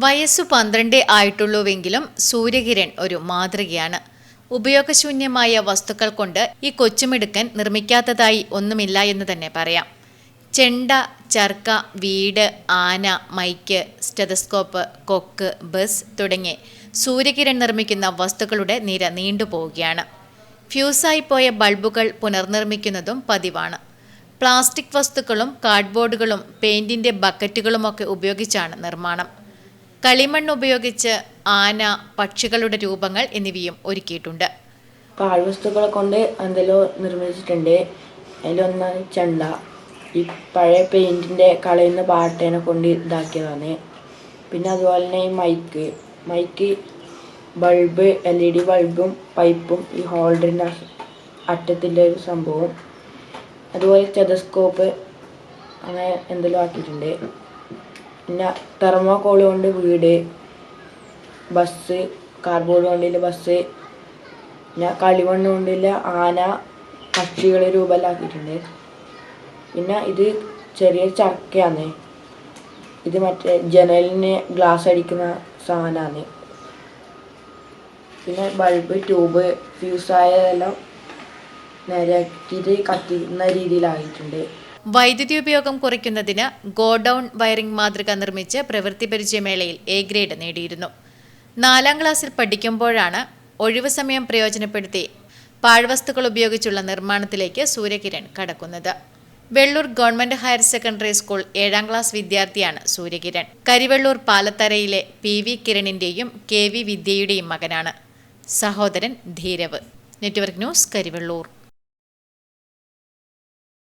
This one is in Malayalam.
വയസ്സു 12 ആയിട്ടുള്ളൂവെങ്കിലും സൂര്യകിരൺ ഒരു മാതൃകയാണ്. ഉപയോഗശൂന്യമായ വസ്തുക്കൾ കൊണ്ട് ഈ കൊച്ചുമിടുക്കൻ നിർമ്മിക്കാത്തതായി ഒന്നുമില്ല എന്ന് തന്നെ പറയാം. ചെണ്ട, ചർക്ക, വീട്, ആന, മൈക്ക്, സ്റ്റെതസ്കോപ്പ്, കൊക്ക്, ബസ് തുടങ്ങി സൂര്യകിരൺ നിർമ്മിക്കുന്ന വസ്തുക്കളുടെ നിര നീണ്ടുപോവുകയാണ്. ഫ്യൂസായി പോയ ബൾബുകൾ പുനർനിർമ്മിക്കുന്നതും പതിവാണ്. പ്ലാസ്റ്റിക് വസ്തുക്കളും കാർഡ്ബോർഡുകളും പെയിന്റിന്റെ ബക്കറ്റുകളുമൊക്കെ ഉപയോഗിച്ചാണ് നിർമ്മാണം. കളിമണ്ണ് ഉപയോഗിച്ച് ആന, പക്ഷികളുടെ രൂപങ്ങൾ എന്നിവയും ഒരുക്കിയിട്ടുണ്ട്. പാഴ്വസ്തുക്കളെ കൊണ്ട് എന്തെല്ലാം നിർമ്മിച്ചിട്ടുണ്ട്. അതിലൊന്നാണ് ചെണ്ട. ഈ പഴയ പെയിന്റിന്റെ കളയുന്ന പാട്ടേനെ കൊണ്ട് ഇതാക്കിയതാണ്. പിന്നെ അതുപോലെ തന്നെ ഈ മൈക്ക് ബൾബ്, LED ബൾബും പൈപ്പും ഈ ഹോൾഡറിൻ്റെ അറ്റത്തിൻ്റെ ഒരു സംഭവം. അതുപോലെ സ്റ്റെതസ്കോപ്പ് അങ്ങനെ എന്തെല്ലാം ആക്കിയിട്ടുണ്ട്. പിന്നെ തെർമോക്കോൾ കൊണ്ട് വീട്, ബസ്, കാർഡ്ബോർഡ് കൊണ്ടുള്ള ബസ്, പിന്നെ കളിമണ്ണ് കൊണ്ടുള്ള ആന, പക്ഷികളെ രൂപത്തിലാക്കിയിട്ടുണ്ട്. പിന്നെ ഇത് ചെറിയ ചക്കയാണ്. ഇത് മറ്റേ ജനലിന് ഗ്ലാസ് അടിക്കുന്ന സാധനമാണ്. പിന്നെ ബൾബ്, ട്യൂബ്, ഫ്യൂസായതെല്ലാം നേരെയാക്കിയിട്ട് കത്തിക്കുന്ന രീതിയിലായിട്ടുണ്ട്. വൈദ്യുതി ഉപയോഗം കുറയ്ക്കുന്നതിന് ഗോഡൌൺ വയറിംഗ് മാതൃക നിർമ്മിച്ച് പ്രവൃത്തി പരിചയമേളയിൽ A ഗ്രേഡ് നേടിയിരുന്നു. 4ാം ക്ലാസ്സിൽ പഠിക്കുമ്പോഴാണ് ഒഴിവു സമയം പ്രയോജനപ്പെടുത്തി പാഴ്വസ്തുക്കൾ ഉപയോഗിച്ചുള്ള നിർമ്മാണത്തിലേക്ക് സൂര്യകിരൺ കടക്കുന്നത്. Vellur government higher secondary school 7ാം class വിദ്യാർത്ഥിയാണ് സൂര്യകിരൺ. കരിവെള്ളൂർ പാലത്തറയിലെ PV കിരണിന്റെയും KV വിദ്യയുടെയും മകനാണ്. സഹോദരൻ ധീരവ്. Network news, Karivellur.